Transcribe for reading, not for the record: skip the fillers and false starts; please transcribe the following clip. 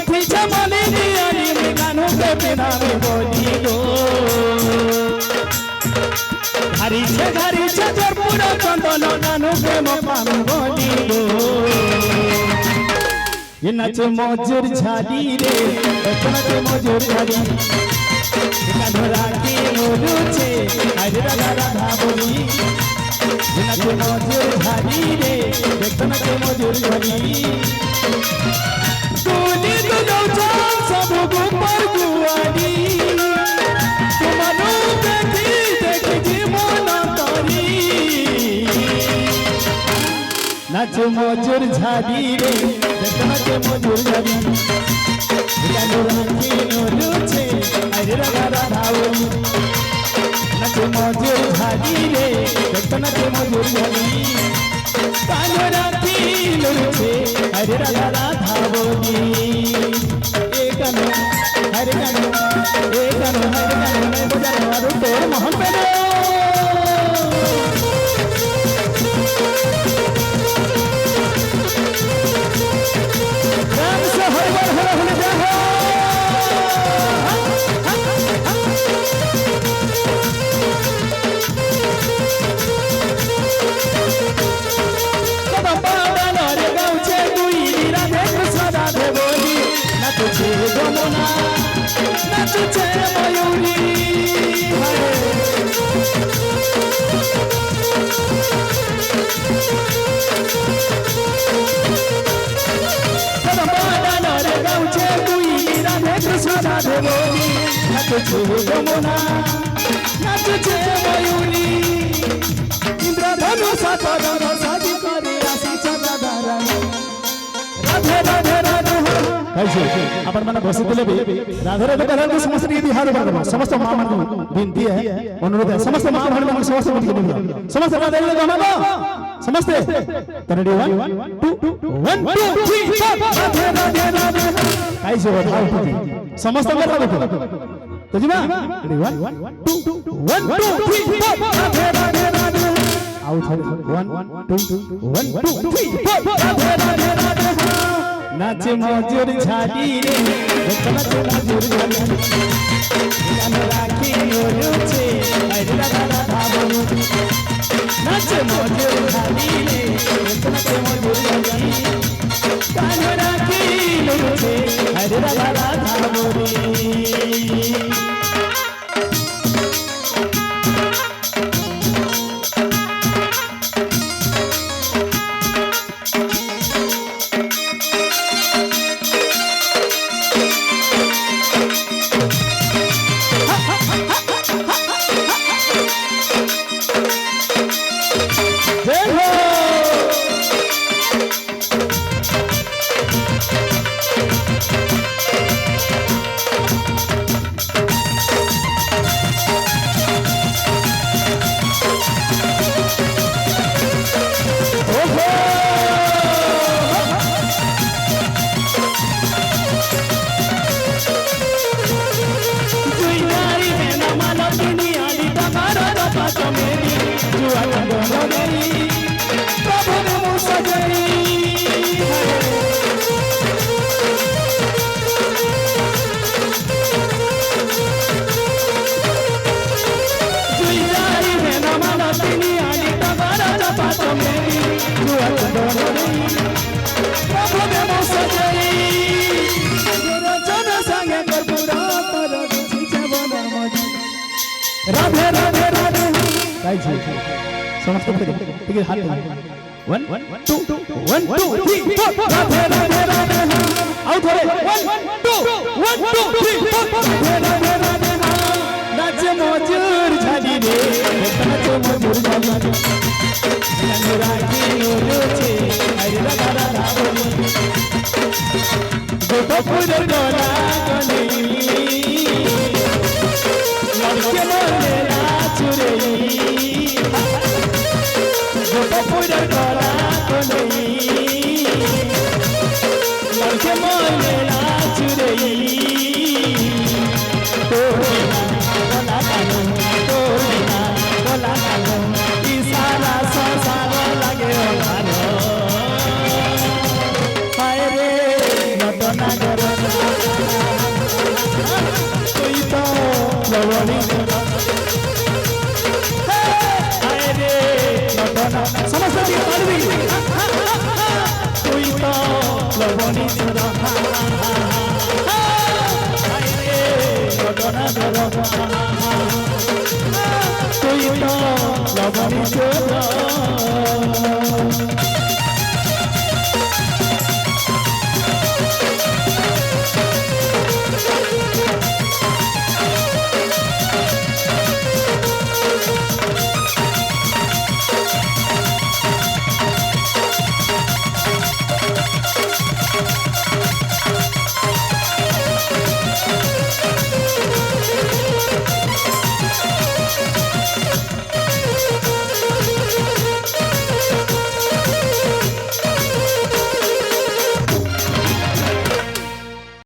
पीछे मने दियारी में गानों के बिना में बोली गो घरी छे जोर पूरा चंदन गानों के मकान बोली गो ये नाचे मजूर झाड़ी रे नाचे मजूर झाड़ी गानों राखी मोरू छे अरे राधा राधा बोली ये नाचे मजूर झाड़ी रे नाचे मजूर झाड़ी तूने तो जान सब ऊपर गुआनी तुम्हारो देख जीवन तारी नाच मजूर झाड़ी रे नाच मजूर झाड़ी गानो राखी नोलुचे अरे राधा राधा बोली नाच मजूर झाड़ी रे नाच मजूर झाड़ी गानो राखी नोलुचे अरे राधा राधा बोली एक गानो हरे गानो एक गानो हरे गानो मैं बजा रहा हूँ तो मोहन पे दो राम से हर बार हर होने जा गमना नाचुचे मयूरी रे गाउचे दुई राधे कृष्ण राधे बोली नाचुचे गमना नाचुचे मयूरी इंद्रधनुष सातन साजी करे आसी चंद्रधारा राधे राधे राधे कैसे अपन मन बस दिले भी राधे राधे कहले समस्त के बिहार करबो समस्त मां मन विनती है अनुरोध है समस्त मां मन मन समस्त मन के समस्त राधे राधे गाना समस्त रेडी 1 2 1 2 3 राधे राधे राधे कैसे बताओ समस्त में राधे तो जी मां रेडी 1 2 1 2 3 राधे राधे राधे आओ 1 2 1 2 3 राधे राधे राधे नाच मजूर झाड़ी रे नाच मजूर झाड़ी गानो राखी नोलुचे अरे राधा राधा बोली नाच मजूर झाड़ी रे नाच मजूर झाड़ी गानो राखी नोलुचे अरे राधा राधा बोली राधे राधे राधे समस्त ठीक है हाथ 1 2 1 2 3 4 राधे राधे राधे आओ थोड़े 1 2 1 2 3 राधे राधे राधे नाच मजूर झाड़ी रे नाच मजूर झाड़ी गानो राखी नोलुचे अरे राधा राधा बोली गोपपुर गोला गली लड़के मोरे नाच रे গোটা পুরের গলা কলই লড়কে মনে নাচুরেই তোর বিনা গলা কালো তোর বিনা গলা কালো ইশারা সংসার লাগে ভালো হায় রে নটনাগর তুই তো লবণী হায় রে নটনা সমস্ত দিয়ে পারবি তুই তো লবণী হায় রে নটনাগর তুই তো লবণী